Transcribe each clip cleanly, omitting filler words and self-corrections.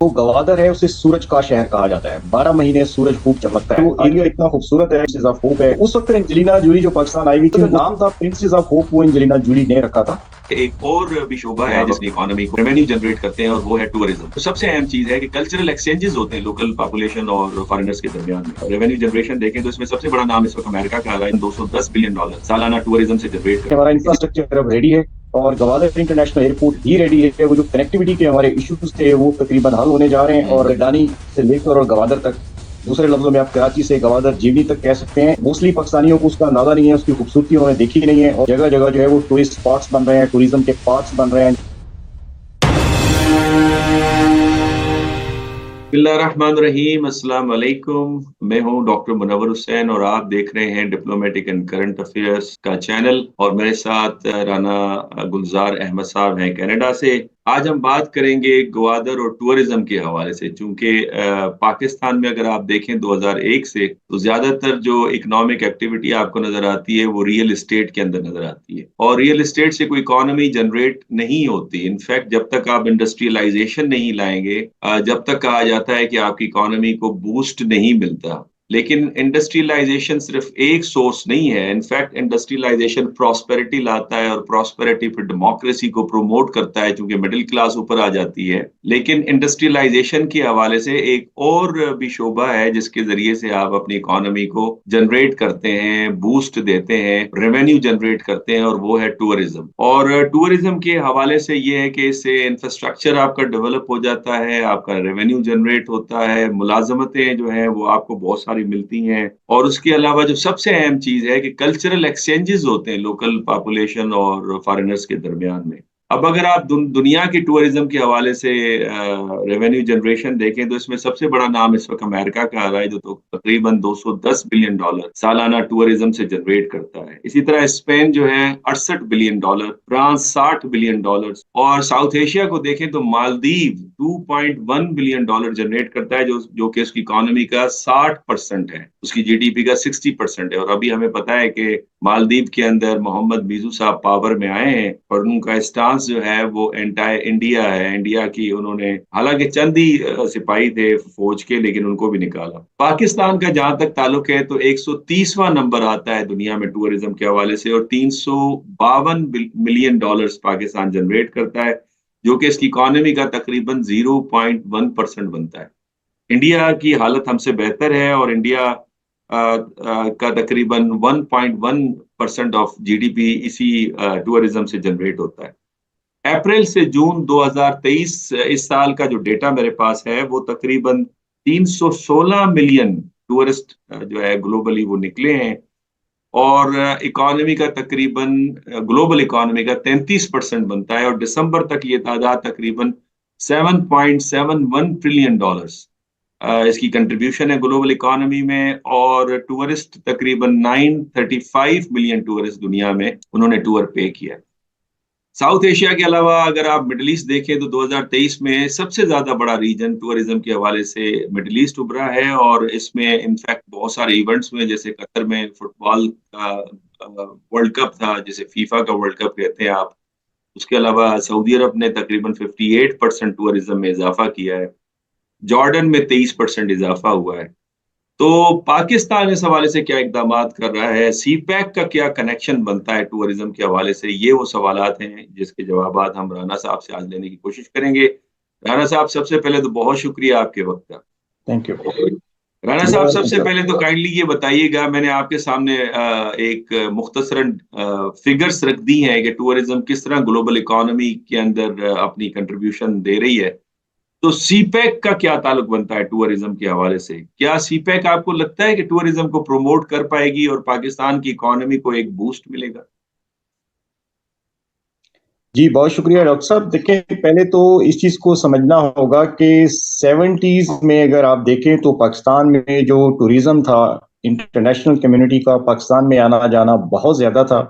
वो गवादर है, उसे सूरज का शहर कहा जाता है। 12 महीने सूरज खूब चमकता है। वो एरिया इतना खूबसूरत है, प्रिंसेस ऑफ होप है। उस वक्त एंजेलिना जूली जो पाकिस्तान आई हुई थी, जो नाम था प्रिंसेस ऑफ होप, वो एंजेलिना जूली ने रखा था। एक और भी शोबा है जिसकी इकोनॉमी को रेवेन्यू जनरेट करते हैं और वो है टूरिज्म। तो सबसे अहम चीज है कि कल्चरल एक्सचेंजेस होते हैं लोकल पॉपुलेशन और फॉरेनर्स के दरमियान में। रेवेन्यू जनरेशन देखें तो इसमें सबसे बड़ा नाम इस वक्त अमेरिका का आ रहा है। $210 बिलियन सालाना टूरिज्म से जनरेट करते हमारा हैं। इंफ्रास्ट्रक्चर अब रेडी है और गवादर इंटरनेशनल एयरपोर्ट भी रेडी है। वो जो कनेक्टिविटी के हमारे इश्यूज थे वो तकरीबन हल होने जा रहे हैं और डानी से लेकर और गवादर तक, दूसरे लफ्जों में आप कराची से गवादर जीवनी तक कह सकते हैं। मोस्टली पाकिस्तानियों को उसका अंदाजा नहीं है, उसकी खूबसूरती उन्होंने देखी नहीं है और जगह जगह जो है वो टूरिस्ट स्पॉट्स बन रहे हैं, टूरिज्म के पार्क्स बन रहे हैं। बिस्मिल्लाहिर्रहमानिर्रहीम, अस्सलाम वालेकुम। मैं हूं डॉक्टर मुनव्वर हुसैन और आप देख रहे हैं डिप्लोमेटिक एंड करंट अफेयर्स का चैनल। और मेरे साथ राना गुलजार अहमद साहब हैं कनाडा से। आज हम बात करेंगे ग्वादर और टूरिज्म के हवाले से। चूंकि पाकिस्तान में अगर आप देखें 2001 से तो ज्यादातर जो इकोनॉमिक एक्टिविटी आपको नजर आती है वो रियल एस्टेट के अंदर नजर आती है और रियल एस्टेट से कोई इकोनॉमी जनरेट नहीं होती। इनफैक्ट जब तक आप इंडस्ट्रियलाइजेशन नहीं लाएंगे, जब तक कहा जाता है कि आपकी इकोनॉमी को बूस्ट नहीं मिलता। लेकिन इंडस्ट्रियलाइजेशन सिर्फ एक सोर्स नहीं है। इनफैक्ट इंडस्ट्रियलाइजेशन प्रॉस्पेरिटी लाता है और प्रॉस्पेरिटी फिर डेमोक्रेसी को प्रोमोट करता है क्योंकि मिडिल क्लास ऊपर आ जाती है। लेकिन इंडस्ट्रियलाइजेशन के हवाले से एक और भी शोबा है जिसके जरिए से आप अपनी इकोनॉमी को जनरेट करते हैं, बूस्ट देते हैं, रेवेन्यू जनरेट करते हैं, और वो है टूरिज्म। और टूरिज्म के हवाले से ये है कि इससे इंफ्रास्ट्रक्चर आपका डेवलप हो जाता है, आपका रेवेन्यू जनरेट होता है, मुलाजमतें जो है वो आपको बहुत सारी मिलती हैं। और उसके अलावा जो सबसे अहम चीज है कि कल्चरल एक्सचेंजेस होते हैं लोकल पॉपुलेशन और फॉरेनर्स के दरमियान में। अब अगर आप दुनिया की टूरिज्म के हवाले से रेवेन्यू जनरेशन देखें तो इसमें सबसे बड़ा नाम इस वक्त अमेरिका का आ रहा है, जो तो तकरीबन $210 बिलियन सालाना टूरिज्म से जनरेट करता है। इसी तरह स्पेन जो है $68 बिलियन, फ्रांस $60 बिलियन, और साउथ एशिया को देखें तो मालदीव $2.1 बिलियन जनरेट करता है, जो कि उसकी इकोनॉमी का 60% है, उसकी जीडीपी का 60% है। और अभी हमें पता है कि मालदीव के अंदर मोहम्मद बीजू साहब पावर में आए हैं और उनका स्टांस जो है वो एंटायर इंडिया है। इंडिया की उन्होंने, हालांकि चंद ही सिपाही थे फौज के, लेकिन उनको भी निकाला। पाकिस्तान का जहां तक ताल्लुक है तो 130वां नंबर आता है दुनिया में टूरिज्म के हवाले से और $352 मिलियन पाकिस्तान जनरेट करता है, जो कि इसकी इकोनॉमी का तकरीबन 0.1% बनता है। इंडिया की हालत हमसे बेहतर है और इंडिया का तकरीबन 1.1% ऑफ जीडीपी इसी टूरिज्म से जनरेट होता है। अप्रैल से जून 2023 इस साल का जो डेटा मेरे पास है वो तकरीबन 316 मिलियन टूरिस्ट जो है ग्लोबली वो निकले हैं और इकोनॉमी का तकरीबन, ग्लोबल इकोनॉमी का 33% बनता है और दिसंबर तक ये तादाद तकरीबन $7.71 ट्रिलियन इसकी कंट्रीब्यूशन है ग्लोबल इकोनॉमी में। और टूरिस्ट तकरीबन 935 मिलियन टूरिस्ट दुनिया में उन्होंने टूर पे किया है। साउथ एशिया के अलावा अगर आप मिडिल ईस्ट देखें तो 2023 में सबसे ज्यादा बड़ा रीजन टूरिज्म के हवाले से मिडिल ईस्ट उभरा है और इसमें इनफैक्ट बहुत सारे इवेंट्स हुए, जैसे कतर में फुटबॉल का वर्ल्ड कप था, जिसे फीफा का वर्ल्ड कप कहते हैं आप। उसके अलावा सऊदी अरब ने तकरीबन 58% टूरिज्म में इजाफा किया है, जॉर्डन में 23% इजाफा हुआ है। तो पाकिस्तान इस हवाले से क्या इकदाम कर रहा है, सी पैक का क्या कनेक्शन बनता है टूरिज्म के हवाले से, ये वो सवालात हैं जिसके जवाब हम राना साहब से आज लेने की कोशिश करेंगे। राना साहब, सबसे पहले तो बहुत शुक्रिया आपके वक्त का। Thank you. राना साहब, सबसे पहले तो काइंडली ये बताइएगा, मैंने आपके सामने एक मुख्तसरन फिगर्स रख दी हैं कि टूरिज्म किस तरह ग्लोबल इकोनॉमी के अंदर अपनी कंट्रीब्यूशन दे रही है। तो सीपैक का क्या ताल्लुक बनता है टूरिज्म के हवाले से? क्या सीपैक आपको लगता है कि टूरिज्म को प्रमोट कर पाएगी और पाकिस्तान की इकोनॉमी को एक बूस्ट मिलेगा? जी बहुत शुक्रिया डॉक्टर साहब। देखिए, पहले तो इस चीज को समझना होगा कि 70s में अगर आप देखें तो पाकिस्तान में जो टूरिज्म था, इंटरनेशनल कम्युनिटी का पाकिस्तान में आना जाना बहुत ज्यादा था,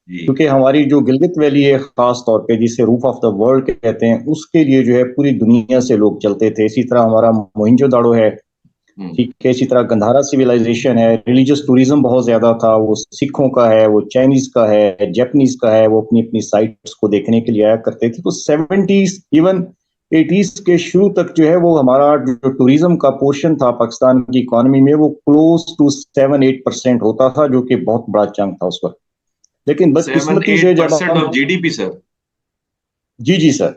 क्योंकि हमारी जो गिलगित वैली है खास तौर पे, जिसे रूफ ऑफ द वर्ल्ड कहते हैं, उसके लिए जो है पूरी दुनिया से लोग चलते थे। इसी तरह हमारा मोइंजोदाड़ो है, ठीक है, इसी तरह गंधारा सिविलाइजेशन है। रिलीजियस टूरिज्म बहुत ज्यादा था, वो सिखों का है, वो चाइनीज का है, जापानीज का है, वो अपनी अपनी साइट्स को देखने के लिए आया करते थे। तो 70s, इवन 80s के शुरू तक जो है वो हमारा जो टूरिज्म का पोर्शन था पाकिस्तान की इकोनॉमी में वो क्लोज टू 7-8% होता था, जो कि बहुत बड़ा चंक था उस वक्त। लेकिन सेवन बदकिस्मती से एट जब परसेंट हम, ऑफ जीडीपी सर। जी जी सर,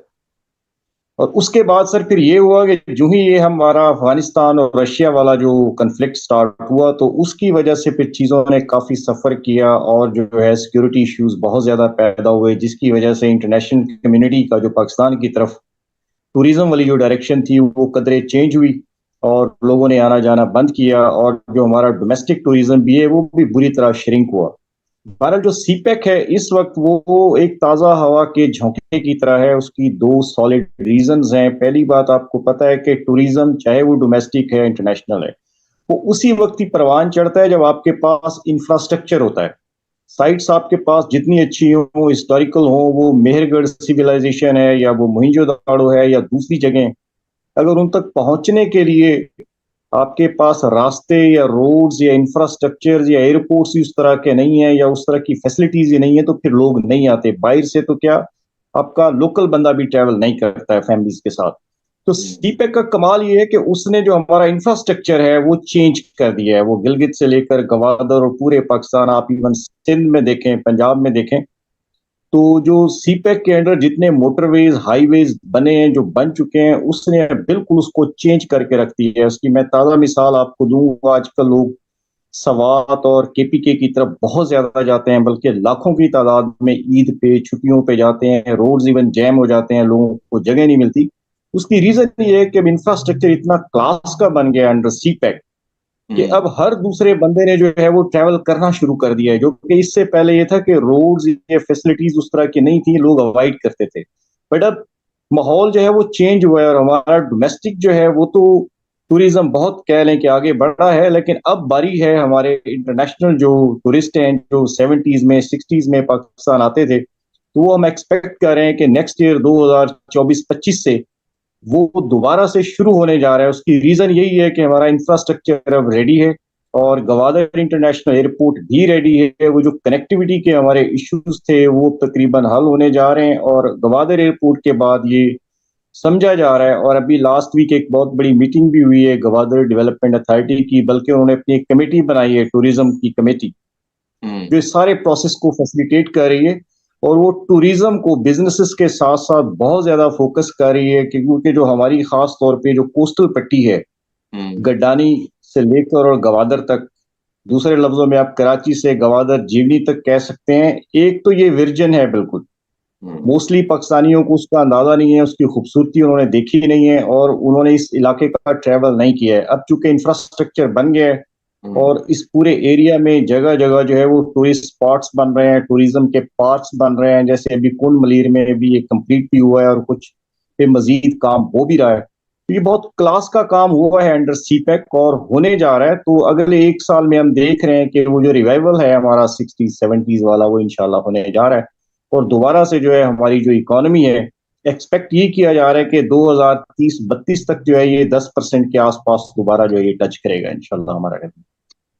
और उसके बाद सर फिर ये हुआ कि जो ही ये हमारा अफगानिस्तान और रशिया वाला जो कन्फ्लिक्ट स्टार्ट हुआ, तो उसकी वजह से फिर चीज़ों ने काफ़ी सफ़र किया और जो है सिक्योरिटी इश्यूज बहुत ज़्यादा पैदा हुए, जिसकी वजह से इंटरनेशनल कम्युनिटी का जो पाकिस्तान की तरफ टूरिज्म वाली जो डायरेक्शन थी वो कदरे चेंज हुई और लोगों ने आना जाना बंद किया, और जो हमारा डोमेस्टिक टूरिज्म भी है वो भी बुरी तरह श्रिंक हुआ। बहरहाल जो सीपेक है इस वक्त वो एक ताज़ा हवा के झोंके की तरह है। उसकी दो सॉलिड रीजंस हैं। पहली बात, आपको पता है कि टूरिज्म चाहे वो डोमेस्टिक है इंटरनेशनल है, वो उसी वक्त ही परवान चढ़ता है जब आपके पास इंफ्रास्ट्रक्चर होता है। साइट्स आपके पास जितनी अच्छी हो, हिस्टोरिकल हो, वो मेहरगढ़ सिविलाइजेशन है या वो मोहिंजोदाड़ो है या दूसरी जगह, अगर उन तक पहुंचने के लिए आपके पास रास्ते या रोड्स या इंफ्रास्ट्रक्चर या एयरपोर्ट्स उस तरह के नहीं है या उस तरह की फैसिलिटीज ही नहीं है, तो फिर लोग नहीं आते बाहर से। तो क्या आपका लोकल बंदा भी ट्रैवल नहीं करता है फैमिलीज के साथ। तो सीपेक का कमाल ये है कि उसने जो हमारा इंफ्रास्ट्रक्चर है वो चेंज कर दिया है। वो गिलगित से लेकर गवादर और पूरे पाकिस्तान, आप इवन सिंध में देखें, पंजाब में देखें, तो जो सीपेक के अंडर जितने मोटरवेज हाईवेज बने हैं, जो बन चुके हैं, उसने बिल्कुल उसको चेंज करके रख दी है। उसकी मैं ताज़ा मिसाल आपको दूं, आजकल लोग सवात और केपीके की तरफ बहुत ज्यादा जाते हैं, बल्कि लाखों की तादाद में ईद पे छुट्टियों पे जाते हैं। रोड्स इवन जैम हो जाते हैं, लोगों को जगह नहीं मिलती। उसकी रीजन ये है कि अब इंफ्रास्ट्रक्चर इतना क्लास का बन गया अंडर सीपेक कि अब हर दूसरे बंदे ने जो है वो ट्रैवल करना शुरू कर दिया है, जो कि इससे पहले ये था कि रोड्स या फैसिलिटीज उस तरह की नहीं थी, लोग अवॉइड करते थे। बट अब माहौल जो है वो चेंज हुआ है और हमारा डोमेस्टिक जो है वो तो टूरिज्म बहुत कह लें कि आगे बढ़ा है, लेकिन अब बारी है हमारे इंटरनेशनल जो टूरिस्ट हैं, जो 70s में 60s में पाकिस्तान आते थे, तो वो हम एक्सपेक्ट कर रहे हैं कि नेक्स्ट ईयर 2024-25 से वो दोबारा से शुरू होने जा रहा है। उसकी रीजन यही है कि हमारा इंफ्रास्ट्रक्चर अब रेडी है और गवादर इंटरनेशनल एयरपोर्ट भी रेडी है। वो जो कनेक्टिविटी के हमारे इश्यूज थे वो तकरीबन हल होने जा रहे हैं, और गवादर एयरपोर्ट के बाद ये समझा जा रहा है, और अभी लास्ट वीक एक बहुत बड़ी मीटिंग भी हुई है गवादर डेवलपमेंट अथॉरिटी की, बल्कि उन्होंने अपनी एक कमेटी बनाई है, टूरिज्म की कमेटी, जो इस सारे प्रोसेस को फैसिलिटेट कर रही है और वो टूरिज्म को बिजनेसेस के साथ साथ बहुत ज्यादा फोकस कर रही है, क्योंकि जो हमारी खास तौर पे जो कोस्टल पट्टी है, गड्डानी से लेकर और गवादर तक, दूसरे लफ्जों में आप कराची से गवादर जीवनी तक कह सकते हैं, एक तो ये विर्जन है बिल्कुल। मोस्टली पाकिस्तानियों को उसका अंदाजा नहीं है, उसकी खूबसूरती उन्होंने देखी नहीं है और उन्होंने इस इलाके का ट्रैवल नहीं किया है। अब चूंकि इंफ्रास्ट्रक्चर बन गया है और इस पूरे एरिया में जगह जगह जो है वो टूरिस्ट स्पॉट्स बन रहे हैं, टूरिज्म के पार्क्स बन रहे हैं, जैसे अभी कुंड मलीर में भी ये कंप्लीट भी हुआ है और कुछ पे मजीद काम हो भी रहा है। तो ये बहुत क्लास का काम हुआ है अंडर सीपेक और होने जा रहा है। तो अगले एक साल में हम देख रहे हैं कि वो जो रिवाइवल है हमारा 60s 70s वाला, वो इंशाल्लाह होने जा रहा है और दोबारा से जो है हमारी जो इकोनॉमी है, एक्सपेक्ट ये किया जा रहा है कि 2030-32 तक जो है ये 10% के आसपास दोबारा जो है ये टच करेगा इंशाल्लाह हमारा।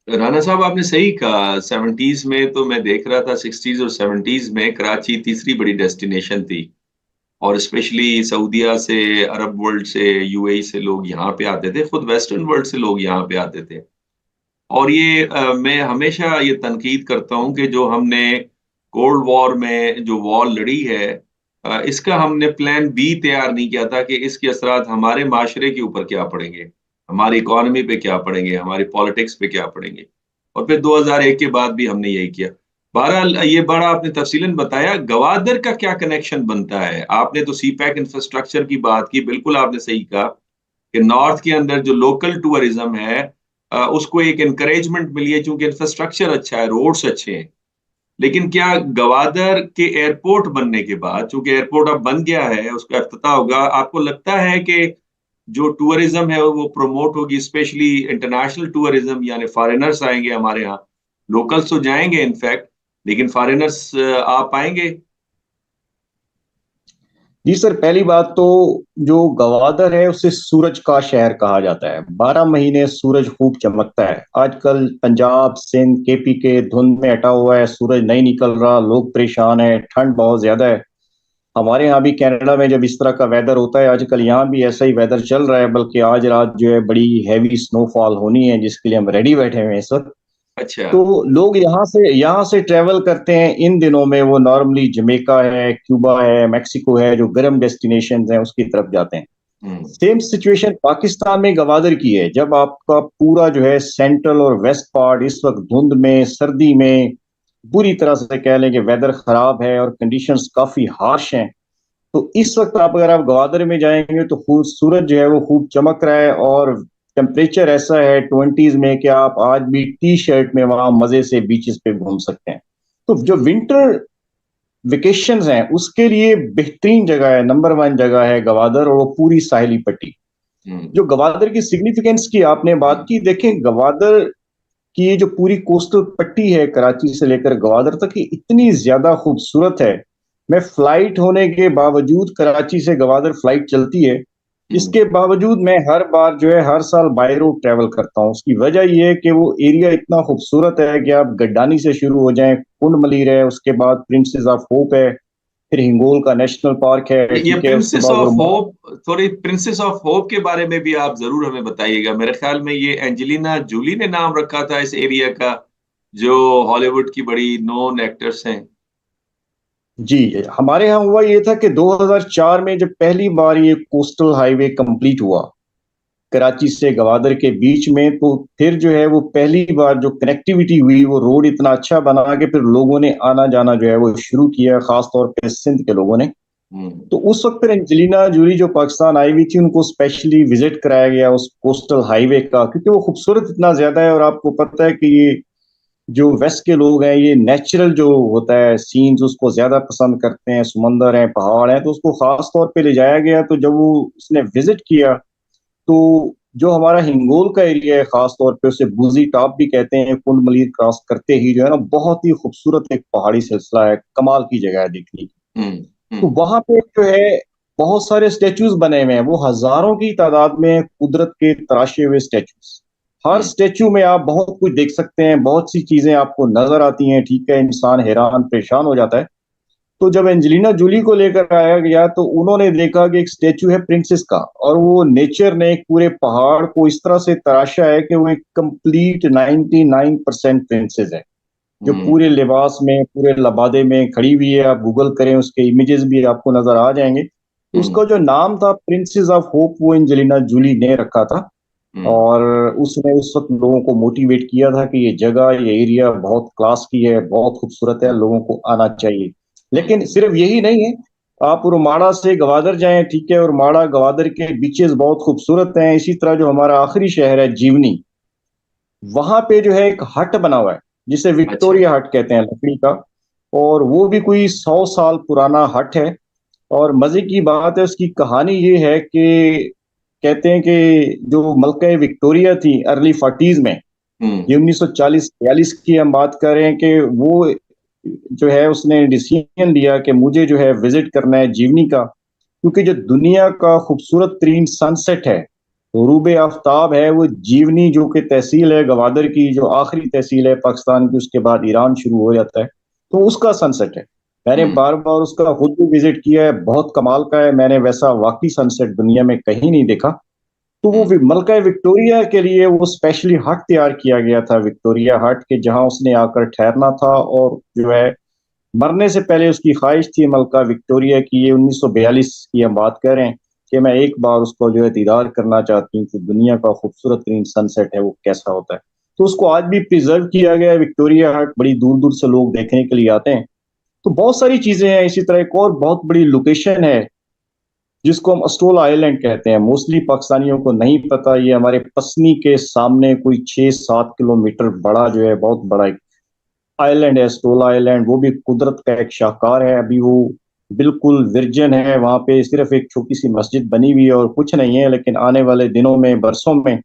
राना साहब आपने सही कहा, 70s में तो मैं देख रहा था, 60s और 70s में कराची तीसरी बड़ी डेस्टिनेशन थी, और स्पेशली सऊदिया से, अरब वर्ल्ड से, यूएई से लोग यहाँ पे आते थे, खुद वेस्टर्न वर्ल्ड से लोग यहाँ पे आते थे। और ये मैं हमेशा ये तनकीद करता हूँ कि जो हमने कोल्ड वॉर में जो वॉर लड़ी है, इसका हमने प्लान बी तैयार नहीं किया था कि इसके असरात हमारे माशरे के ऊपर क्या पड़ेंगे, हमारी इकोनॉमी पे क्या पड़ेंगे, हमारी पॉलिटिक्स पे क्या पड़ेंगे। और फिर 2001 के बाद भी हमने यही किया। बहरहाल ये बड़ा आपने तफसीलन बताया। गवादर का क्या कनेक्शन बनता है? आपने तो सी पैक इंफ्रास्ट्रक्चर की बात की, बिल्कुल आपने सही कहा कि नॉर्थ के अंदर जो लोकल टूरिज्म है उसको एक एनकरेजमेंट मिली है, क्योंकि इंफ्रास्ट्रक्चर अच्छा है, रोड्स अच्छे हैं। लेकिन क्या गवादर के एयरपोर्ट बनने के बाद, चूंकि एयरपोर्ट अब बन गया है, उसका इफ्तिताह होगा, आपको लगता है कि जो टूरिज्म है वो प्रमोट होगी, स्पेशली इंटरनेशनल टूरिज्म, यानी फॉरेनर्स आएंगे हमारे यहाँ? लोकल्स तो जाएंगे इनफैक्ट, लेकिन फॉरेनर्स आ पाएंगे? जी सर, पहली बात तो जो गवादर है उसे सूरज का शहर कहा जाता है। 12 महीने सूरज खूब चमकता है। आजकल पंजाब सिंध केपी के धुंध में हटा हुआ है, सूरज नहीं निकल रहा, लोग परेशान है, ठंड बहुत ज्यादा है। हमारे यहाँ भी कनाडा में जब इस तरह का वेदर होता है, आजकल यहाँ भी ऐसा ही वेदर चल रहा है, बल्कि आज रात जो है बड़ी हैवी स्नोफॉल होनी है, जिसके लिए हम रेडी बैठे हुए हैं इस वक्त। अच्छा। तो लोग यहाँ से ट्रेवल करते हैं इन दिनों में, वो नॉर्मली जमेका है, क्यूबा है, मेक्सिको है, जो गर्म डेस्टिनेशन हैं उसकी तरफ जाते हैं। हम्म। सेम सिचुएशन पाकिस्तान में गवादर की है। जब आपका पूरा जो है सेंट्रल और वेस्ट पार्ट इस वक्त धुंध में, सर्दी में, बुरी तरह से कह लें कि वेदर खराब है और कंडीशंस काफी हार्श हैं, तो इस वक्त आप अगर आप गवादर में जाएंगे तो खूब सूरज जो है वो खूब चमक रहा है, और टेम्परेचर ऐसा है 20s में कि आप आज भी टी शर्ट में वहां मजे से बीचेस पे घूम सकते हैं। तो जो विंटर वेकेशंस हैं उसके लिए बेहतरीन जगह है, नंबर वन जगह है गवादर, और वो पूरी साहिली पट्टी। हम्म। जो गवादर की सिग्निफिकेंस की आपने बात की, देखें गवादर की ये जो पूरी कोस्टल पट्टी है कराची से लेकर गवादर तक, ये इतनी ज्यादा खूबसूरत है। मैं फ्लाइट होने के बावजूद, कराची से गवादर फ्लाइट चलती है, हम्म। इसके बावजूद मैं हर बार जो है हर साल बाय रोड ट्रेवल करता हूँ। उसकी वजह यह है कि वो एरिया इतना खूबसूरत है कि आप गड्डानी से शुरू हो जाएं, कुंड मलीर है, उसके बाद प्रिंसेस ऑफ होप है, फिर हिंगोल का नेशनल पार्क है, ये ठीक है, उसके प्रिंसेस बाद ऑफ उर्माड़। होप, थोड़ी प्रिंसेस ऑफ होप के बारे में भी आप जरूर हमें बताइएगा। मेरे ख्याल में ये एंजेलिना जूली ने नाम रखा था इस एरिया का, जो हॉलीवुड की बड़ी नोन एक्टर्स हैं। जी, हमारे यहाँ हुआ ये था कि 2004 में जब पहली बार ये कोस्टल हाईवे कंप्लीट हुआ कराची से गवादर के बीच में, तो फिर जो है वो पहली बार जो कनेक्टिविटी हुई, वो रोड इतना अच्छा बना कि फिर लोगों ने आना जाना जो है वो शुरू किया, खास तौर पे सिंध के लोगों ने। हम्म। तो उस वक्त फिर एंजेलिना जूली जो पाकिस्तान आई हुई थी, उनको स्पेशली विजिट कराया गया उस कोस्टल हाईवे का, क्योंकि वो खूबसूरत इतना ज्यादा है। और आपको पता है कि ये जो वेस्ट के लोग हैं, ये नेचुरल जो होता है सीन्स उसको ज्यादा पसंद करते हैं, समंदर हैं, पहाड़ हैं, तो उसको खास तौर पे ले जाया गया। तो जब वो उसने विजिट किया, तो जो हमारा हिंगोल का एरिया है, खास तौर पे उसे बूजी टॉप भी कहते हैं, कुंड मलीर क्रॉस करते ही जो है ना, बहुत ही खूबसूरत एक पहाड़ी सिलसिला है, कमाल की जगह है देखने की। हम्म। तो हम्म। वहां पे जो है बहुत सारे स्टेचूज बने हुए हैं, वो हजारों की तादाद में कुदरत के तराशे हुए स्टेचूज। हर हम्म। स्टेचू में आप बहुत कुछ देख सकते हैं, बहुत सी चीजें आपको नजर आती हैं, ठीक है, इंसान हैरान परेशान हो जाता है। तो जब एंजेलिना जूली को लेकर आया गया, तो उन्होंने देखा कि एक स्टेचू है प्रिंसेस का, और वो नेचर ने एक पूरे पहाड़ को इस तरह से तराशा है कि वो एक कंप्लीट 99% प्रिंसेस है, जो हम्म। पूरे लिबास में, पूरे लबादे में खड़ी हुई है। आप गूगल करें, उसके इमेजेस भी आपको नजर आ जाएंगे। तो हम्म। उसका जो नाम था प्रिंसेस ऑफ होप, वो एंजेलिना जूली ने रखा था। हम्म। और उसने उस वक्त लोगों को मोटिवेट किया था कि ये जगह, ये एरिया बहुत क्लास की है, बहुत खूबसूरत है, लोगों को आना चाहिए। लेकिन हम्म। सिर्फ यही नहीं है, आप उरमाड़ा से गवादर जाएं, ठीक है, उरमाड़ा गवादर के बीचेस बहुत खूबसूरत हैं। इसी तरह जो हमारा आखिरी शहर है जीवनी, वहां पे जो है एक हट बना हुआ है, जिसे अच्छा। विक्टोरिया हट कहते हैं, लकड़ी का। और वो भी कोई 100 साल पुराना हट है। और मजे की बात है, उसकी कहानी ये है कि कहते हैं कि जो मलका विक्टोरिया थी अर्ली 40s में, हम्म। ये 1940-42 की हम बात कर रहे हैं, कि वो जो है उसने डिसीजन लिया कि मुझे जो है विजिट करना है जीवनी का, क्योंकि जो दुनिया का खूबसूरत तरीन सनसेट है, गुरूब आफ्ताब है, वो जीवनी जो कि तहसील है गवादर की, जो आखिरी तहसील है पाकिस्तान की, उसके बाद ईरान शुरू हो जाता है, तो उसका सनसेट है। मैंने हम्म। बार बार उसका खुद भी विजिट किया है, बहुत कमाल का है। मैंने वैसा वाकई सनसेट दुनिया में कहीं नहीं देखा। तो वो हम्म। मलका विक्टोरिया के लिए वो स्पेशली हट तैयार किया गया था, विक्टोरिया हट, के जहां उसने आकर ठहरना था। और जो है मरने से पहले उसकी ख्वाहिश थी मलका विक्टोरिया की, ये 1942 की हम बात कर रहे हैं, कि मैं एक बार उसको जो है दीदार करना चाहती हूँ कि दुनिया का खूबसूरत तरीन सनसेट है वो कैसा होता है। तो उसको आज भी प्रिजर्व किया गया है विक्टोरिया हट, बड़ी दूर दूर से लोग देखने के लिए आते हैं। तो बहुत सारी चीजें हैं। इसी तरह एक और बहुत बड़ी लोकेशन है जिसको हम अस्टोला आइलैंड कहते हैं, मोस्टली पाकिस्तानियों को नहीं पता। ये हमारे पसनी के सामने कोई 6-7 किलोमीटर बड़ा जो है बहुत बड़ा एक आइलैंड है, अस्टोला आइलैंड। वो भी कुदरत का एक शाहकार है। अभी वो बिल्कुल वर्जन है, वहां पे सिर्फ एक छोटी सी मस्जिद बनी हुई है और कुछ नहीं है। लेकिन आने वाले दिनों में, बरसों में,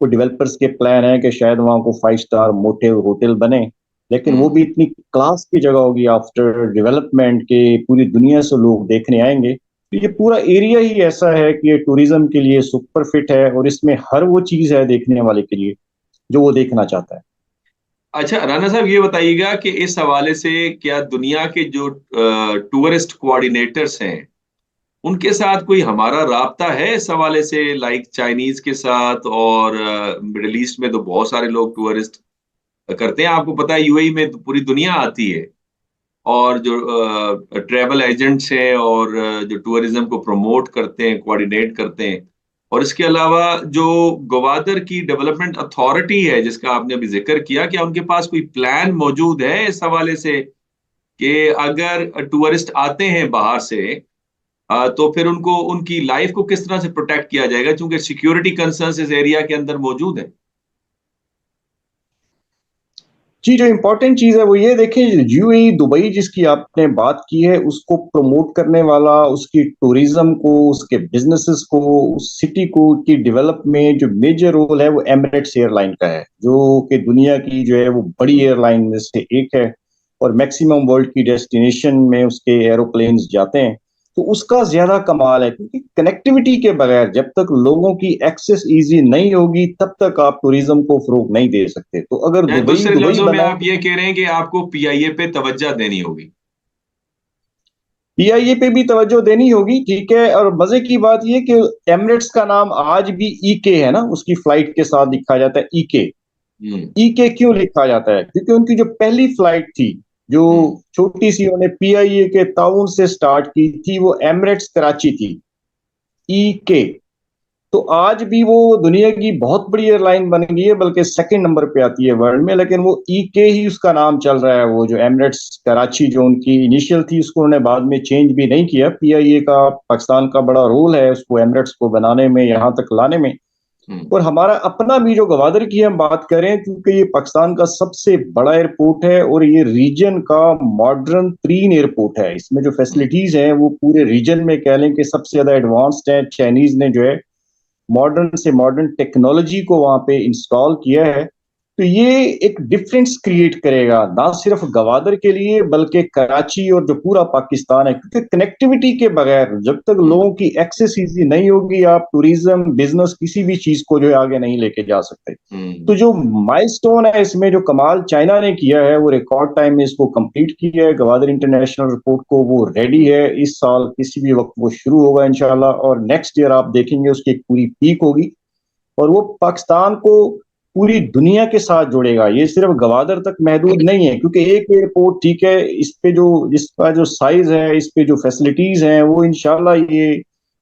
वो डेवलपर्स के प्लान है कि शायद वहां को 5 स्टार मोटेल होटल बने। लेकिन वो हम्म। भी इतनी क्लास की जगह होगी आफ्टर डेवलपमेंट के, पूरी दुनिया से लोग देखने आएंगे। तो ये पूरा एरिया ही ऐसा है कि ये टूरिज्म के लिए सुपर फिट है, और इसमें हर वो चीज है देखने वाले के लिए जो वो देखना चाहता है। अच्छा राना साहब, ये बताइएगा कि इस हवाले से क्या दुनिया के जो टूरिस्ट कोऑर्डिनेटर्स हैं उनके साथ कोई हमारा राब्ता है इस हवाले से, लाइक चाइनीज के साथ? और मिडिल ईस्ट में तो बहुत सारे लोग टूरिस्ट करते हैं, आपको पता है यूएई में तो पूरी दुनिया आती है। और जो ट्रैवल एजेंट्स हैं और जो टूरिज्म को प्रमोट करते हैं, कोऑर्डिनेट करते हैं। और इसके अलावा जो गवादर की डेवलपमेंट अथॉरिटी है जिसका आपने अभी जिक्र किया, क्या उनके पास कोई प्लान मौजूद है इस हवाले से कि अगर टूरिस्ट आते हैं बाहर से तो फिर उनको उनकी लाइफ को किस तरह से प्रोटेक्ट किया जाएगा, क्योंकि सिक्योरिटी कंसर्न्स इस एरिया के अंदर मौजूद है। जी, जो इम्पोर्टेंट चीज है वो ये देखिए, यूएई दुबई जिसकी आपने बात की है उसको प्रमोट करने वाला, उसकी टूरिज्म को, उसके बिजनेसेस को, उस सिटी को की डेवलप में जो मेजर रोल है वो एमिरेट्स एयरलाइन का है, जो कि दुनिया की जो है वो बड़ी एयरलाइन में से एक है और मैक्सिमम वर्ल्ड की डेस्टिनेशन में उसके एरोप्लेन्स जाते हैं। तो उसका ज्यादा कमाल है क्योंकि कनेक्टिविटी के बगैर जब तक लोगों की एक्सेस इजी नहीं होगी तब तक आप टूरिज्म को फरोग नहीं दे सकते। तो अगर यानी दुबई दूसरे दुबई लफ्जों में बना, आप ये कह रहे हैं कि आपको पीआईए पे तवज्जो देनी होगी। पीआईए पे भी तवज्जो देनी होगी, ठीक है। और मजे की बात यह कि एमिरेट्स का नाम आज भी ईके है ना, उसकी फ्लाइट के साथ लिखा जाता है ईके। हम्म। ईके क्यों लिखा जाता है? क्योंकि उनकी जो पहली फ्लाइट थी, जो हम्म। छोटी सी उन्होंने पीआईए के ताउन से स्टार्ट की थी, वो एमिरेट्स कराची थी, ईके। तो आज भी वो दुनिया की बहुत बड़ी एयरलाइन बन गई है, बल्कि सेकंड नंबर पे आती है वर्ल्ड में, लेकिन वो ईके ही उसका नाम चल रहा है। वो जो एमिरेट्स कराची जो उनकी इनिशियल थी उसको उन्होंने बाद में चेंज भी नहीं किया। पीआईए का पाकिस्तान का बड़ा रोल है उसको एमिरेट्स को बनाने में, यहाँ तक लाने में। हम्म। और हमारा अपना भी जो गवादर की हम बात करें, क्योंकि ये पाकिस्तान का सबसे बड़ा एयरपोर्ट है और ये रीजन का मॉडर्न तीन एयरपोर्ट है। इसमें जो हम्म। फैसिलिटीज हैं वो पूरे रीजन में कह लें कि सबसे ज्यादा एडवांस्ड है। चाइनीज ने जो है मॉडर्न से मॉडर्न टेक्नोलॉजी को वहां पे इंस्टॉल किया है। तो ये एक डिफरेंस क्रिएट करेगा ना सिर्फ गवादर के लिए बल्कि कराची और जो पूरा पाकिस्तान है, क्योंकि कनेक्टिविटी के बगैर जब तक हम्म। लोगों की एक्सेस इजी नहीं होगी आप टूरिज्म बिजनेस किसी भी चीज को जो है आगे नहीं लेके जा सकते। हम्म। तो जो माइलस्टोन है इसमें, जो कमाल चाइना ने किया है वो रिकॉर्ड टाइम में इसको कंप्लीट किया है। गवादर इंटरनेशनल एयरपोर्ट को वो रेडी है, इस साल किसी भी वक्त वो शुरू होगा इंशाल्लाह, और नेक्स्ट ईयर आप देखेंगे उसकी एक पूरी पीक होगी। और वो पाकिस्तान को पूरी दुनिया के साथ जोड़ेगा, ये सिर्फ गवादर तक महदूद नहीं है। क्योंकि एक एयरपोर्ट ठीक है, इस पे जो इसका जो साइज है, इस पे जो फैसिलिटीज हैं, वो इंशाल्लाह ये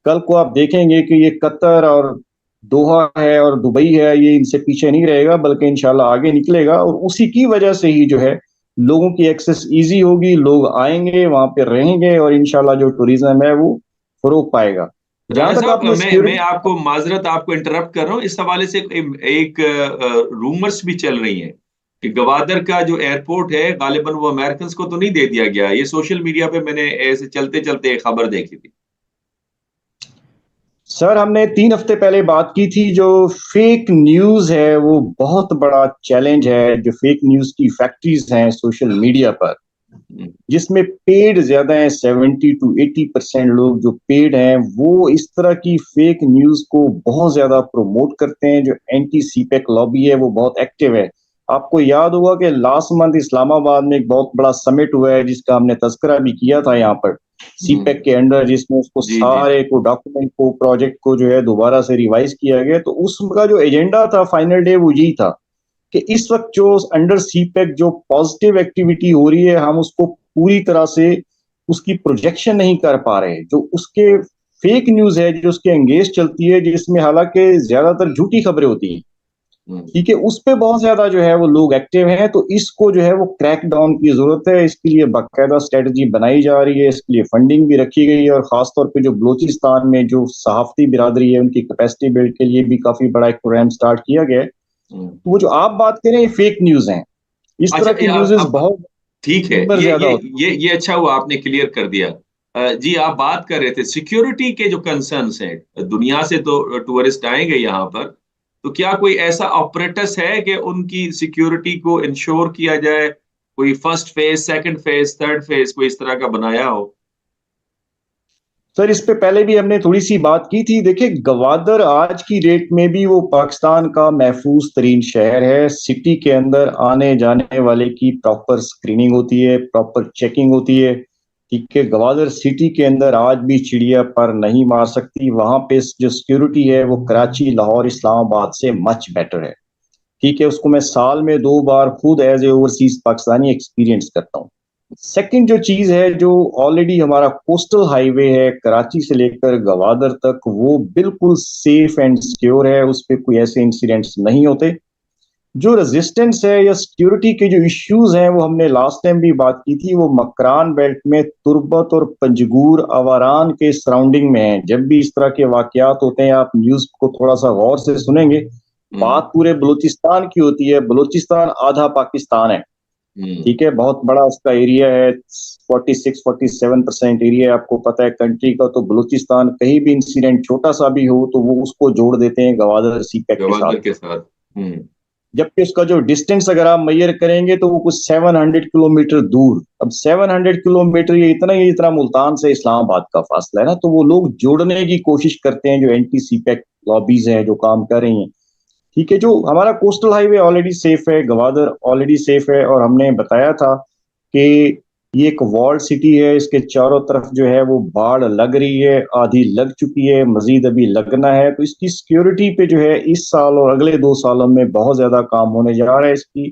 कल को आप देखेंगे कि ये कतर और दोहा है और दुबई है, ये इनसे पीछे नहीं रहेगा बल्कि इंशाल्लाह आगे निकलेगा। और उसी की वजह से ही जो है लोगों की एक्सेस इजी होगी, लोग आएंगे वहां पे रहेंगे और इंशाल्लाह जो टूरिज्म है वो फरोग पाएगा। राना जहां तक साहब, आपने मैं सिक्योरिटी, आपको माजरत, आपको इंटरप्ट कर रहा हूँ इस हवाले से। एक रूमर्स भी चल रही हैं कि गवादर का जो एयरपोर्ट है गालिबन वो अमेरिकन को तो नहीं दे दिया गया। ये सोशल मीडिया पे मैंने ऐसे चलते चलते एक खबर देखी थी। सर हमने 3 हफ्ते पहले बात की थी। जो फेक न्यूज है वो बहुत बड़ा चैलेंज है। जो फेक न्यूज की फैक्ट्रीज हैं सोशल मीडिया पर, हम्म। जिसमें पेड ज्यादा है, 70 to 80% लोग जो पेड हैं वो इस तरह की फेक न्यूज को बहुत ज्यादा प्रमोट करते हैं। जो एंटी सीपेक लॉबी है वो बहुत एक्टिव है। आपको याद होगा कि लास्ट मंथ इस्लामाबाद में एक बहुत बड़ा समिट हुआ है जिसका हमने तस्करा भी किया था यहाँ पर सीपेक के अंडर, जिसमें उसको जी जी जी। सारे को डॉक्यूमेंट को प्रोजेक्ट को जो है दोबारा से रिवाइज किया गया। तो उसका जो एजेंडा था फाइनल डे वो यही था कि इस वक्त जो अंडर सीपेक जो पॉजिटिव एक्टिविटी हो रही है हम उसको पूरी तरह से उसकी प्रोजेक्शन नहीं कर पा रहे। जो उसके फेक न्यूज है जो उसके एंगेज चलती है, जिसमें हालांकि ज्यादातर झूठी खबरें होती हैं, हम्म। ठीक है, उस पे बहुत ज्यादा जो है वो लोग एक्टिव हैं। तो इसको जो है वो क्रैक डाउन की जरूरत है। इसके लिए बाकायदा स्ट्रेटजी बनाई जा रही है, इसके लिए फंडिंग भी रखी गई है। और खासतौर पे जो बलोचिस्तान में जो सहाफती बिरादरी है उनकी कैपेसिटी बिल्ड के लिए भी काफी बड़ा एक प्रोग्राम स्टार्ट किया गया है। हम्म। तो वो जो आप बात करें ये फेक न्यूज हैं, इस अच्छा, तरह की न्यूज़ेस अब बहुत ठीक है, नंबर ज्यादा होते ये अच्छा हुआ आपने क्लियर कर दिया। जी, आप बात कर रहे थे सिक्योरिटी के जो कंसर्न्स हैं, दुनिया से तो टूरिस्ट आएंगे यहाँ पर, तो क्या कोई ऐसा ऑपरेटस है कि उनकी सिक्योरिटी को इंश्योर किया जाए? कोई first phase, second phase, third phase, कोई इस तरह का बनाया हो? सर इस पे पहले भी हमने थोड़ी सी बात की थी। देखिए गवादर आज की डेट में भी वो पाकिस्तान का महफूज तरीन शहर है। सिटी के अंदर आने जाने वाले की प्रॉपर स्क्रीनिंग होती है, प्रॉपर चेकिंग होती है। ठीक है, गवादर सिटी के अंदर आज भी चिड़िया पर नहीं मार सकती। वहां पे जो सिक्योरिटी है वो कराची, लाहौर, इस्लामाबाद से मच बेटर है। ठीक है, उसको मैं साल में 2 बार खुद as a overseas Pakistani experience करता हूँ। सेकंड जो चीज है, जो ऑलरेडी हमारा कोस्टल हाईवे है कराची से लेकर गवादर तक, वो बिल्कुल सेफ एंड सिक्योर है। उस पर कोई ऐसे इंसिडेंट्स नहीं होते। जो रेजिस्टेंस है या सिक्योरिटी के जो इश्यूज हैं, वो हमने लास्ट टाइम भी बात की थी, वो मकरान बेल्ट में तुर्बत और पंजगूर अवारान के सराउंडिंग में है। जब भी इस तरह के वाकयात होते हैं, आप न्यूज को थोड़ा सा गौर से सुनेंगे, बात पूरे बलूचिस्तान की होती है। बलूचिस्तान आधा पाकिस्तान है। ठीक है, बहुत बड़ा उसका एरिया है, 46-47% एरिया है। आपको पता है कंट्री का, तो बलूचिस्तान कहीं भी इंसिडेंट छोटा सा भी हो तो वो उसको जोड़ देते हैं गवादर सी पैक के साथ। गवादर के साथ। जबकि उसका जो डिस्टेंस अगर आप मैयर करेंगे तो वो कुछ 700 किलोमीटर दूर। अब 700 किलोमीटर, ये इतना ही जितना मुल्तान से इस्लामाबाद का फासला है ना, तो वो लोग जोड़ने की कोशिश करते हैं, जो एंटी सी पैक लॉबीज हैं जो काम कर रही हैं। ठीक है, जो हमारा कोस्टल हाईवे ऑलरेडी सेफ है, गवादर ऑलरेडी सेफ है। और हमने बताया था कि ये एक वॉल्ड सिटी है, इसके चारों तरफ जो है वो बाढ़ लग रही है, आधी लग चुकी है, मजीद अभी लगना है। तो इसकी सिक्योरिटी पे जो है इस साल और अगले 2 सालों में बहुत ज्यादा काम होने जा रहा है। इसकी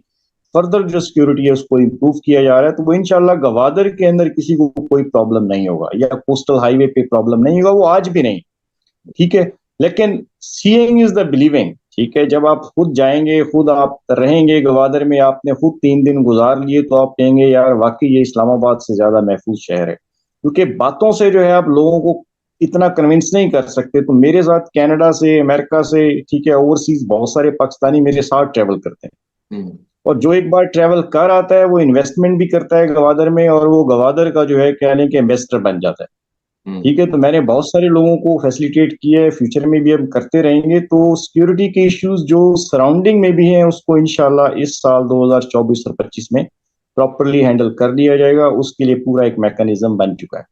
फर्दर जो सिक्योरिटी है उसको इम्प्रूव किया जा रहा है। तो वो इंशाल्लाह गवादर के अंदर किसी को कोई प्रॉब्लम नहीं होगा, या कोस्टल हाईवे पे प्रॉब्लम नहीं होगा, वो आज भी नहीं। ठीक है, लेकिन सीइंग इज द बिलीविंग। ठीक है, जब आप खुद जाएंगे, खुद आप रहेंगे गवादर में, आपने खुद 3 दिन गुजार लिए, तो आप कहेंगे यार वाकई ये इस्लामाबाद से ज्यादा महफूज शहर है। क्योंकि बातों से जो है आप लोगों को इतना कन्विंस नहीं कर सकते। तो मेरे साथ कनाडा से, अमेरिका से, ठीक है, ओवरसीज बहुत सारे पाकिस्तानी मेरे साथ ट्रेवल करते हैं। और जो एक बार ट्रेवल कर आता है वो इन्वेस्टमेंट भी करता है गवादर में, और वो गवादर का जो है कहने के इन्वेस्टर बन जाता है। ठीक है, तो मैंने बहुत सारे लोगों को फैसिलिटेट किया है, फ्यूचर में भी हम करते रहेंगे। तो सिक्योरिटी के इश्यूज जो सराउंडिंग में भी हैं उसको इंशाल्लाह इस साल 2024 और 25 में प्रॉपरली हैंडल कर लिया जाएगा। उसके लिए पूरा एक मैकेनिज्म बन चुका है।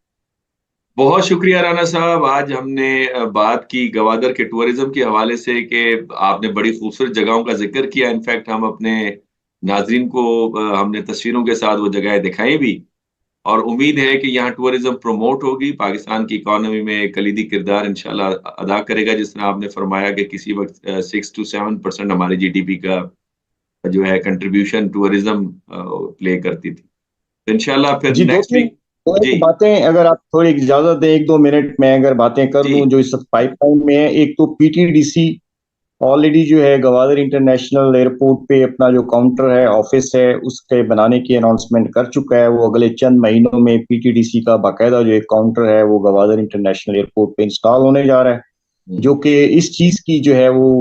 बहुत शुक्रिया राना साहब। आज हमने बात की गवादर के टूरिज्म के हवाले से कि आपने बड़ी खूबसूरत जगहों का जिक्र किया। इनफैक्ट हम अपने नाजरीन को हमने तस्वीरों के साथ वो जगहें दिखाई भी। और उम्मीद है कि यहाँ टूरिज्म प्रमोट होगी, पाकिस्तान की इकोनॉमी में कलीदी किरदार इंशाल्लाह अदा करेगा। जिस तरह आपने फरमाया कि किसी वक्त 6 to 7% हमारे जीडीपी का जो है कंट्रीब्यूशन टूरिज्म प्ले करती थी। तो इंशाल्लाह फिर जी, दो नेक्स्ट तीन वीक। दो जी एक बातें अगर आप थोड़ी इजाजत दें, 1-2 मिनट में अगर बातें कर जी। दूं जो इस वक्त पाइपलाइन में है। एक तो पीटीडीसी ऑलरेडी जो है गवादर इंटरनेशनल एयरपोर्ट पे अपना जो काउंटर है, ऑफिस है, उसके बनाने की अनाउंसमेंट कर चुका है। वो अगले चंद महीनों में पीटीडीसी का बाकायदा जो एक काउंटर है वो गवादर इंटरनेशनल एयरपोर्ट पे इंस्टॉल होने जा रहा है। जो कि इस चीज की जो है वो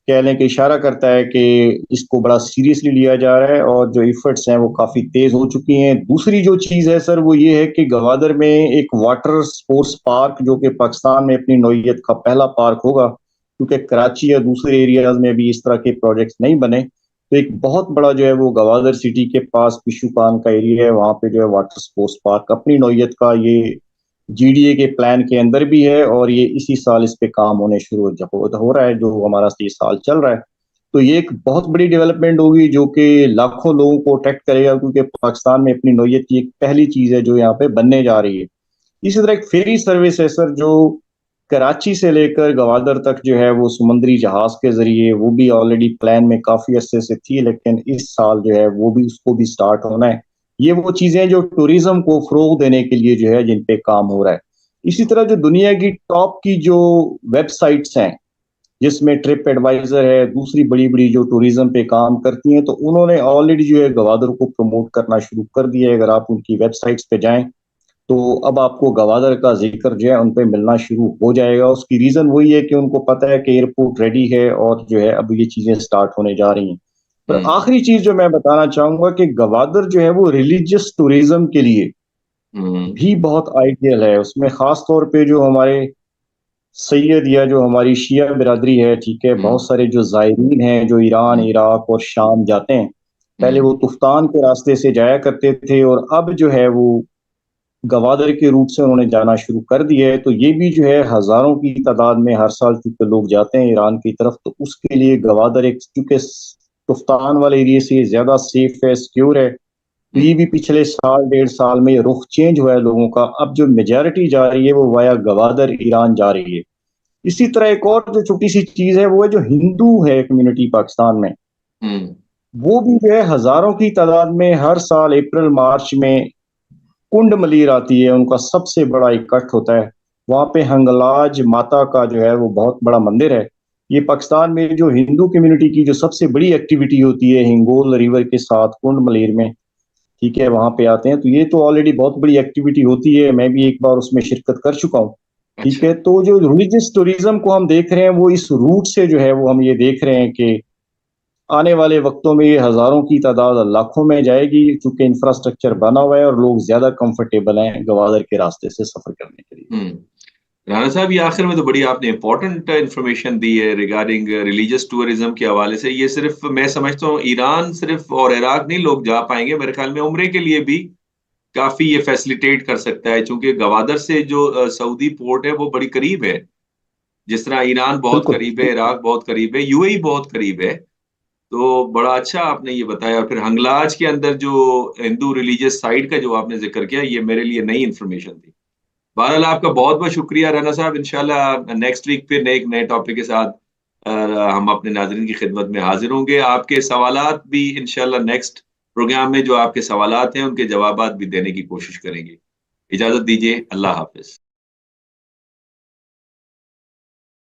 कह लें कि इशारा करता है कि इसको बड़ा सीरियसली लिया जा रहा है, और जो इफर्ट्स हैं वो काफी तेज हो चुकी हैं। दूसरी जो चीज है सर वो ये है कि गवादर में एक वाटर स्पोर्ट्स पार्क, जो कि पाकिस्तान में अपनी नौइयत का पहला पार्क होगा, क्योंकि कराची या दूसरे एरियाज में भी इस तरह के प्रोजेक्ट्स नहीं बने। तो एक बहुत बड़ा जो है वो गवादर सिटी के पास पिशुकान का एरिया है, वहां पे जो है वाटर स्पोर्ट्स पार्क अपनी नौइयत का, ये जीडीए के प्लान के अंदर भी है। और ये इसी साल इस पे काम होने शुरू हो रहा है, जो हमारा ये साल चल रहा है। तो ये एक बहुत बड़ी डेवलपमेंट होगी जो कि लाखों लोगों को अट्रैक्ट करेगा, क्योंकि पाकिस्तान में अपनी नौइयत की एक पहली चीज है जो यहाँ पे बनने जा रही है। इसी तरह एक फेरी सर्विस है सर, जो कराची से लेकर गवादर तक जो है वो समुद्री जहाज के जरिए, वो भी ऑलरेडी प्लान में काफी अरसे से थी, लेकिन इस साल जो है वो भी, उसको भी स्टार्ट होना है। ये वो चीजें जो टूरिज्म को फरोग देने के लिए जो है जिन पे काम हो रहा है। इसी तरह जो दुनिया की टॉप की जो वेबसाइट्स हैं, जिसमें ट्रिप एडवाइजर है, दूसरी बड़ी बड़ी जो टूरिज्म पे काम करती हैं, तो उन्होंने ऑलरेडी जो है गवादर को प्रमोट करना शुरू कर दिया है। अगर आप उनकी वेबसाइट्स पे जाएं तो अब आपको गवादर का जिक्र जो है उन पे मिलना शुरू हो जाएगा। उसकी रीजन वही है कि उनको पता है कि एयरपोर्ट रेडी है, और जो है अब ये चीजें स्टार्ट होने जा रही हैं। पर हम्म आखिरी चीज जो मैं बताना चाहूंगा कि गवादर जो है वो रिलीजियस टूरिज्म के लिए हम्म भी बहुत आइडियल है। उसमें खास तौर पे जो हमारे सैयद या जो हमारी शिया बिरादरी है, ठीक है, बहुत हम्म सारे जो जायरीन हैं जो ईरान, हम्म इराक और शाम जाते हैं, पहले हम्म वो तुफ्तान के रास्ते से जाया करते थे, और अब जो है वो गवादर के रूट से उन्होंने जाना शुरू कर दिया है। तो ये भी जो है हजारों की तादाद में हर साल चूंकि लोग जाते हैं ईरान की तरफ, तो उसके लिए गवादर एक चूंकि तुफ्तान वाले एरिया से ज्यादा सेफ है, सिक्योर है। तो ये भी पिछले साल 1.5 साल में ये रुख चेंज हुआ है लोगों का। अब जो मेजॉरिटी जा रही है वो वाया गवादर ईरान जा रही है। इसी तरह एक और जो छोटी सी चीज है वो है जो हिंदू है कम्युनिटी पाकिस्तान में, हम्म। वो भी जो है हजारों की तादाद में हर साल अप्रैल मार्च में कुंड मलीर आती है, उनका सबसे बड़ा इकट्ठ होता है। वहां पे हंगलाज माता का जो है वो बहुत बड़ा मंदिर है। ये पाकिस्तान में जो हिंदू कम्युनिटी की जो सबसे बड़ी एक्टिविटी होती है हिंगोल रिवर के साथ कुंड मलीर में, ठीक है, वहां पे आते हैं। तो ये तो ऑलरेडी बहुत बड़ी एक्टिविटी होती है, मैं भी एक बार उसमें शिरकत कर चुका हूँ। ठीक अच्छा। है, तो जो रिलीजियस टूरिज्म को हम देख रहे हैं वो इस रूट से जो है वो हम ये देख रहे हैं कि आने वाले वक्तों में ये हजारों की तादाद लाखों में जाएगी, क्योंकि इंफ्रास्ट्रक्चर बना हुआ है और लोग ज्यादा कंफर्टेबल हैं गवादर के रास्ते से सफर करने के लिए। हम्म। राणा साहब, ये आखिर में तो बड़ी आपने इंपॉर्टेंट इंफॉर्मेशन दी है रिगार्डिंग रिलीजियस टूरिज्म के हवाले से। ये सिर्फ मैं समझता हूँ ईरान सिर्फ और इराक नहीं लोग जा पाएंगे, मेरे ख्याल में उम्रे के लिए भी काफी ये फैसिलिटेट कर सकता है, क्योंकि गवादर से जो सऊदी पोर्ट है वो बड़ी करीब है। जिस तरह ईरान बहुत बिल्कुल करीब है, इराक बहुत करीब है, यूएई बहुत करीब है। तो बड़ा अच्छा आपने ये बताया। और फिर हंगलाज के अंदर जो हिंदू रिलीजियस साइट का जो आपने जिक्र किया, ये मेरे लिए नई इन्फॉर्मेशन थी। बहरहाल आपका बहुत बहुत शुक्रिया राना साहब। इंशाल्लाह नेक्स्ट वीक फिर एक नए टॉपिक के साथ हम अपने नाजरीन की खिदमत में हाजिर होंगे। आपके सवालात भी इंशाल्लाह नेक्स्ट प्रोग्राम में जो आपके सवालात हैं उनके जवाबात भी देने की कोशिश करेंगे। इजाजत दीजिए, अल्लाह हाफिज।